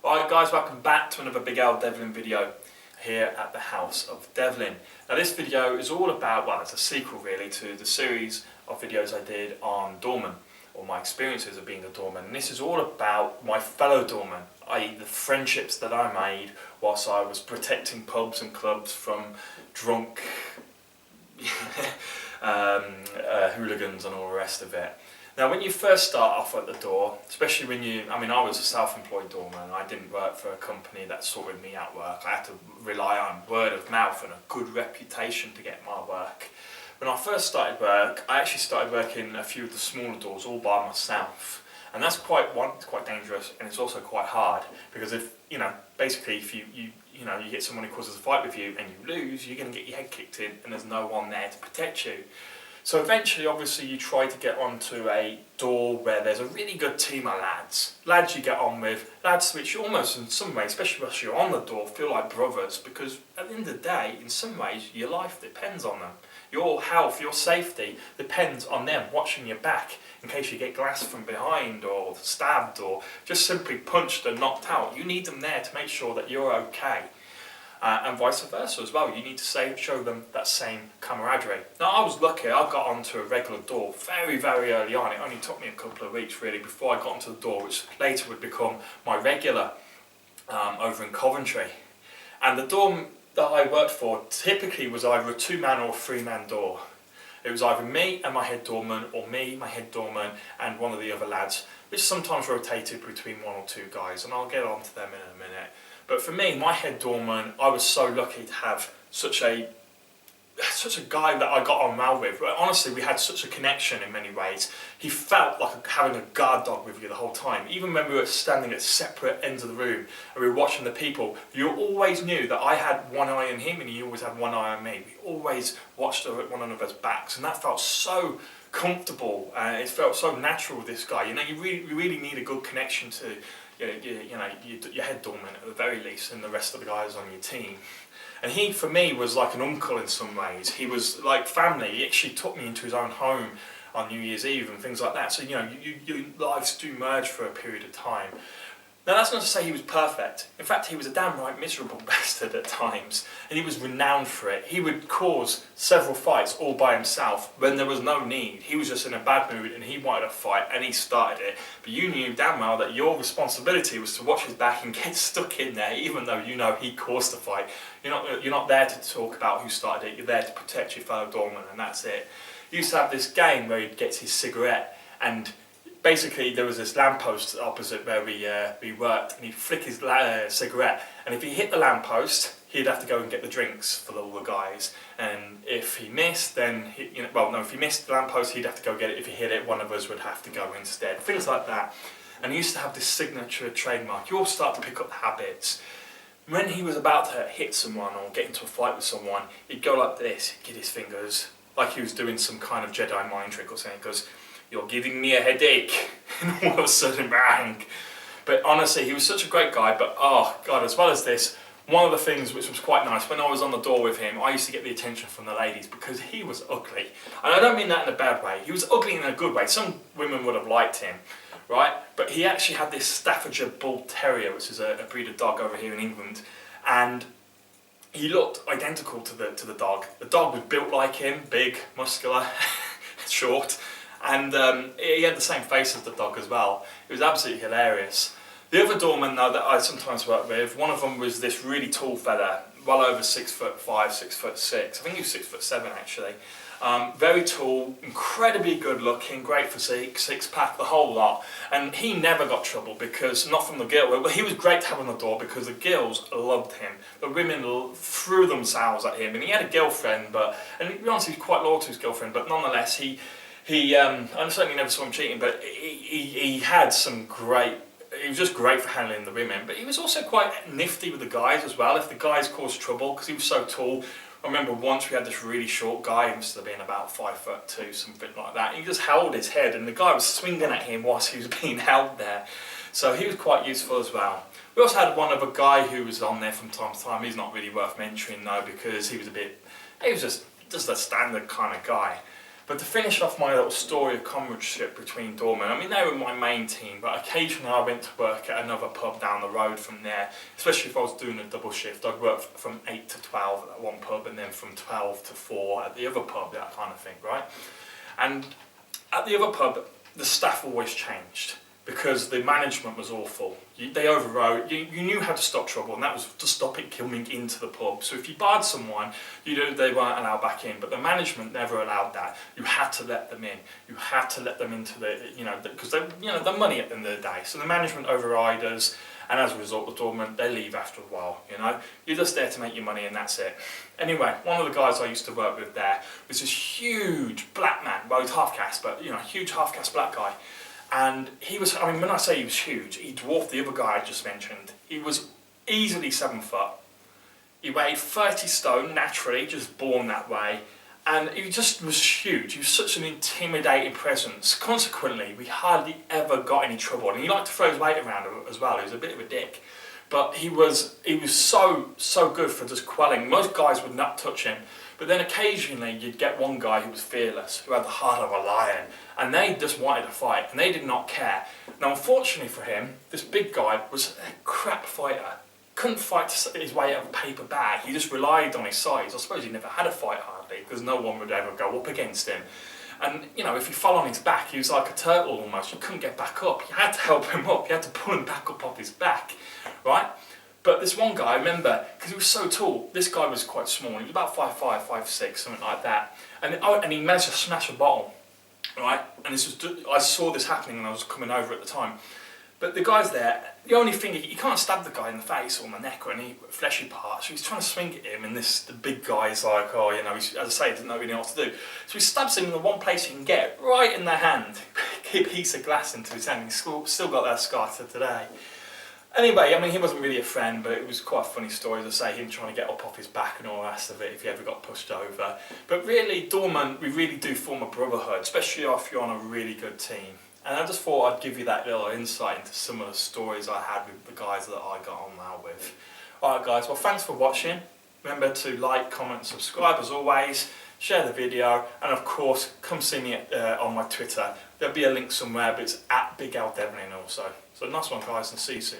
Alright guys, welcome back to another Big L Devlin video here at the house of Devlin. Now this video is all about, well, it's a sequel really to the series of videos I did on Doorman, or my experiences of being a doorman. And this is all about my fellow doormen, i.e. the friendships that I made whilst I was protecting pubs and clubs from drunk hooligans and all the rest of it. Now when you first start off at the door, especially when I was a self-employed doorman. I didn't work for a company that sorted me out work. I had to rely on word of mouth and a good reputation to get my work. When I first started work, I actually started working a few of the smaller doors all by myself. And that's quite dangerous, and it's also quite hard, because if you get someone who causes a fight with you and you lose, you're going to get your head kicked in and there's no one there to protect you. So eventually, obviously, you try to get onto a door where there's a really good team of lads you get on with, lads which almost in some ways, especially once you're on the door, feel like brothers, because at the end of the day, in some ways, your life depends on them. Your health, your safety depends on them watching your back in case you get glassed from behind or stabbed or just simply punched and knocked out. You need them there to make sure that you're okay. And vice versa as well. You need to show them that same camaraderie. Now I was lucky, I got onto a regular door very, very early on. It only took me a couple of weeks really before I got onto the door, which later would become my regular over in Coventry. And the door that I worked for typically was either a 2-man or a 3-man door. It was either me and my head doorman, or me, my head doorman, and one of the other lads, which sometimes rotated between 1 or 2 guys, and I'll get on to them in a minute. But for me, my head doorman, I was so lucky to have such a guy that I got on well with. Honestly, we had such a connection in many ways. He felt like having a guard dog with you the whole time. Even when we were standing at separate ends of the room and we were watching the people, you always knew that I had one eye on him and he always had one eye on me. We always watched one another's backs, and that felt so comfortable. It felt so natural with this guy. You really need a good connection to your head doorman at the very least, and the rest of the guys on your team. And he, for me, was like an uncle in some ways. He was like family. He actually took me into his own home on New Year's Eve and things like that. So your lives do merge for a period of time. Now that's not to say he was perfect. In fact, he was a damn right miserable bastard at times, and he was renowned for it. He would cause several fights all by himself when there was no need. He was just in a bad mood and he wanted a fight and he started it. But you knew damn well that your responsibility was to watch his back and get stuck in there, even though you know he caused the fight. You're not there to talk about who started it. You're there to protect your fellow doorman, and that's it. He used to have this game where he gets his cigarette, and basically there was this lamppost opposite where we worked, and he'd flick his cigarette, and if he hit the lamppost, he'd have to go and get the drinks for all the guys. And if he missed, then if he missed the lamppost, he'd have to go get it. If he hit it, one of us would have to go instead. Things like that. And he used to have this signature trademark. You all start to pick up the habits. When he was about to hit someone or get into a fight with someone, he'd go like this, he'd get his fingers, like he was doing some kind of Jedi mind trick or something. He goes, "You're giving me a headache," and all of a sudden, bang. But honestly, he was such a great guy. But oh God, as well as this, one of the things which was quite nice, when I was on the door with him, I used to get the attention from the ladies because he was ugly. And I don't mean that in a bad way. He was ugly in a good way. Some women would have liked him, right? But he actually had this Staffordshire Bull Terrier, which is a breed of dog over here in England, and he looked identical to the dog. The dog was built like him, big, muscular, short. And he had the same face as the dog as well. It was absolutely hilarious. The other doorman though that I sometimes worked with, one of them was this really tall fella, well over 6'5", 6'6". I think he was 6'7" actually. Very tall, incredibly good looking, great physique, 6-pack, the whole lot. And he never got trouble because, not from the girl, well, he was great to have on the door because the girls loved him. The women threw themselves at him, and he had a girlfriend, and to be honest, he was quite loyal to his girlfriend, but nonetheless, I certainly never saw him cheating, but he had some great, he was just great for handling the women, but he was also quite nifty with the guys as well, if the guys caused trouble, because he was so tall. I remember once we had this really short guy, he must have been about 5'2", something like that. He just held his head, and the guy was swinging at him whilst he was being held there. So he was quite useful as well. We also had one other guy who was on there from time to time. He's not really worth mentioning though, because he was just a standard kind of guy. But to finish off my little story of comradeship between Doormen, I mean, they were my main team, but occasionally I went to work at another pub down the road from there, especially if I was doing a double shift. I'd work from 8 to 12 at that one pub, and then from 12 to 4 at the other pub, that kind of thing, right? And at the other pub, the staff always changed, because the management was awful. They overrode, you knew how to stop trouble, and that was to stop it coming into the pub. So if you barred someone, you knew they weren't allowed back in, but the management never allowed that. You had to let them in. You had to let them into the, because they're money at the end of the day. So the management override us, and as a result, the doorman, they leave after a while, You're just there to make your money, and that's it. Anyway, one of the guys I used to work with there was this huge black man. Well, he's half caste, but, huge half caste black guy. And he was, when I say he was huge, he dwarfed the other guy I just mentioned. He was easily 7 foot. He weighed 30 stone, naturally, just born that way. And he just was huge. He was such an intimidating presence. Consequently, we hardly ever got any trouble. And he liked to throw his weight around as well. He was a bit of a dick. But he was so good for just quelling. Most guys would not touch him. But then occasionally you'd get one guy who was fearless, who had the heart of a lion, and they just wanted to fight, and they did not care. Now, unfortunately for him, this big guy was a crap fighter. Couldn't fight his way out of a paper bag. He just relied on his size. I suppose he never had a fight hardly, because no one would ever go up against him. And, if you fell on his back, he was like a turtle almost. You couldn't get back up. You had to help him up. You had to pull him back up off his back, right? But this one guy, I remember, because he was so tall, this guy was quite small. He was about 5'5", 5'6", something like that. And he managed to smash a bottle, right? And I saw this happening when I was coming over at the time. But the guy's there, the only thing, he can't stab the guy in the face or on the neck or any fleshy part, so he's trying to swing at him, and the big guy's like, as I say, he doesn't know really what to do. So he stabs him in the one place he can get, right in the hand, a piece of glass into his hand. He's still got that scar to today. Anyway, he wasn't really a friend, but it was quite a funny story, to say, him trying to get up off his back and all the rest of it if he ever got pushed over. But really, Doorman, we really do form a brotherhood, especially if you're on a really good team. And I just thought I'd give you that little insight into some of the stories I had with the guys that I got on now with. Alright guys, well, thanks for watching. Remember to like, comment, subscribe as always, share the video, and of course, come see me on my Twitter. There'll be a link somewhere, but it's at Devlin also. So nice one guys, and see you soon.